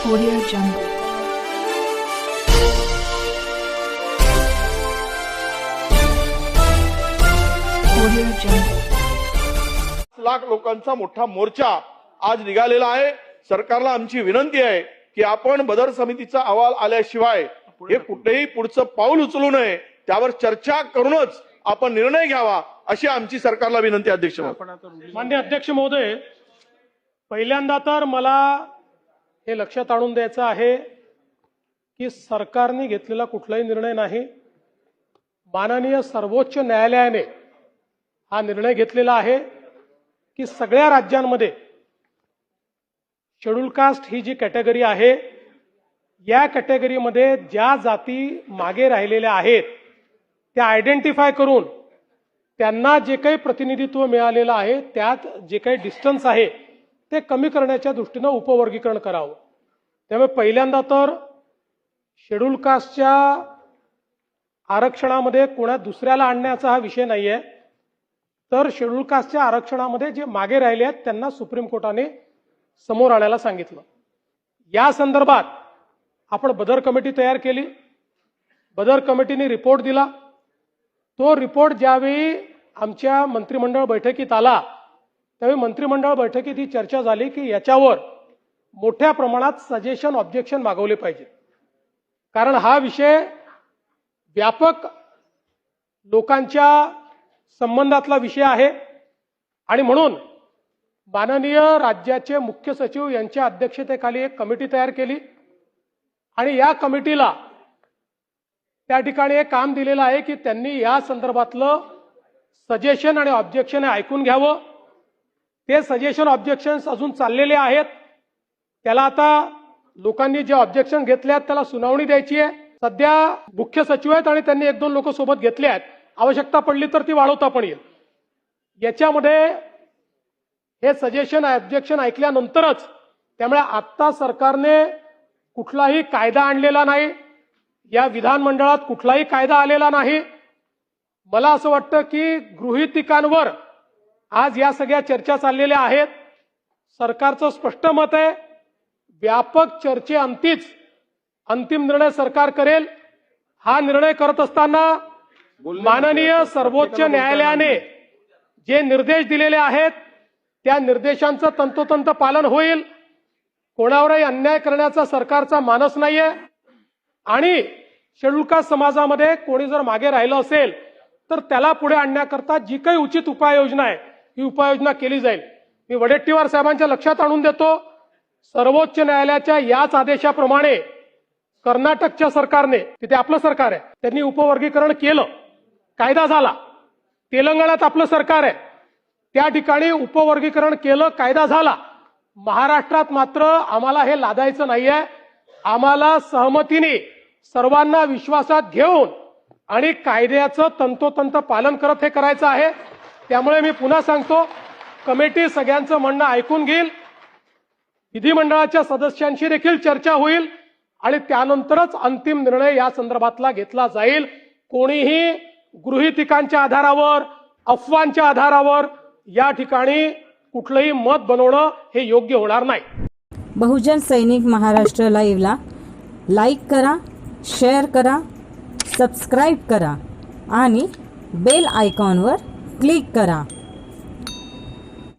Audio Jungle. Audio Jungle. Lakh लोकांचा मोठा मोर्चा आज निघालेला आहे. सरकारला आमची विनंती आहे की आपण बदर समितीचा अहवाल आल्याशिवाय हे कुठेही पुढचं पाऊल उचलू नये, त्यावर चर्चा करूनच आपण निर्णय घ्यावा अशी आमची सरकारला विनंती. अध्यक्ष माननीय अध्यक्ष महोदय, पहिल्यांदा तर मला हे लक्षात आणून द्यायचं आहे की सरकारने घेतलेला कुठलाही निर्णय नाही, माननीय सर्वोच्च न्यायालयाने हा निर्णय घेतलेला आहे की सगळ्या राज्यांमध्ये शेड्यूल कास्ट ही जी कॅटेगरी आहे, या कॅटेगरीमध्ये ज्या जाती मागे राहिलेल्या आहेत त्या आयडेंटिफाय करून त्यांना जे काही प्रतिनिधित्व मिळालेलं आहे त्यात जे काही डिस्टन्स आहे ते कमी करण्याच्या दृष्टीनं उपवर्गीकरण करावं. त्यामुळे पहिल्यांदा तर शेड्यूल कास्टच्या आरक्षणामध्ये कोणा दुसऱ्याला आणण्याचा हा विषय नाही आहे, तर शेड्यूल कास्टच्या आरक्षणामध्ये जे मागे राहिले आहेत त्यांना सुप्रीम कोर्टाने समोर आणायला सांगितलं. या संदर्भात आपण बदर कमिटी तयार केली. बदर कमिटीने रिपोर्ट दिला. तो रिपोर्ट ज्यावेळी आमच्या मंत्रिमंडळ बैठकीत आला त्यावेळी मंत्रिमंडळ बैठकीत ही चर्चा झाली की याच्यावर मोठ्या प्रमाणात सजेशन ऑब्जेक्शन मागवले पाहिजे, कारण हा विषय व्यापक लोकांच्या संबंधातला विषय आहे. आणि म्हणून माननीय राज्याचे मुख्य सचिव यांच्या अध्यक्षतेखाली एक कमिटी तयार केली आणि या कमिटीला त्या ठिकाणी एक काम दिलेलं आहे की त्यांनी या संदर्भातलं सजेशन आणि ऑब्जेक्शन ऐकून घ्यावं. ते सजेशन ऑब्जेक्शन्स अजून चाललेले आहेत. त्याला आता लोकांनी जे ऑब्जेक्शन घेतले आहेत त्याला सुनावणी द्यायची आहे. सध्या मुख्य सचिव आहेत आणि त्यांनी 1-2 लोक सोबत घेतले आहेत. आवश्यकता पडली तर ती वाढवता पण येईल. याच्यामध्ये हे सजेशन ऑब्जेक्शन ऐकल्यानंतरच, त्यामुळे आता सरकारने कुठलाही कायदा आणलेला नाही, या विधानमंडळात कुठलाही कायदा आलेला नाही. मला असं वाटतं की गृहीतिकांवर आज या सगळ्या चर्चा चाललेल्या आहेत. सरकारचं स्पष्ट मत आहे, व्यापक चर्चेअंतीच अंतिम निर्णय सरकार करेल. हा निर्णय करत असताना माननीय सर्वोच्च न्यायालयाने जे निर्देश दिलेले आहेत त्या निर्देशांचं तंतोतंत पालन होईल. कोणावरही अन्याय करण्याचा सरकारचा मानस नाहीये. आणि शेड्यूल कास्ट समाजामध्ये कोणी जर मागे राहिलं असेल तर त्याला पुढे आणण्याकरता जी काही उचित उपाययोजना आहे ही उपाययोजना केली जाईल. मी वडेट्टीवार साहेबांच्या लक्षात आणून देतो, सर्वोच्च न्यायालयाच्या याच आदेशाप्रमाणे कर्नाटकच्या सरकारने, तिथे आपलं सरकार आहे, त्यांनी उपवर्गीकरण केलं, कायदा झाला. तेलंगणात आपलं सरकार आहे, त्या ठिकाणी उपवर्गीकरण केलं, कायदा झाला. महाराष्ट्रात मात्र आम्हाला हे लादायचं नाहीये. आम्हाला सहमतीने सर्वांना विश्वासात घेऊन आणि कायद्याचं तंतोतंत पालन करत हे करायचं आहे. त्यामुळे मी पुन्हा सांगतो, कमिटी सगळ्यांचं म्हणणं ऐकून घेईल, विधिमंडळाच्या सदस्यांशी देखील चर्चा होईल आणि त्यानंतरच अंतिम निर्णय या संदर्भातला घेतला जाईल. कोणीही गृहीतिकांच्या आधारावर, अफवांच्या आधारावर या ठिकाणी कुठलंही मत बनवणं हे योग्य होणार नाही. बहुजन सैनिक महाराष्ट्र लाईव्हला लाईक करा, शेअर करा, सबस्क्राईब करा आणि बेल आयकॉनवर क्लिक करा.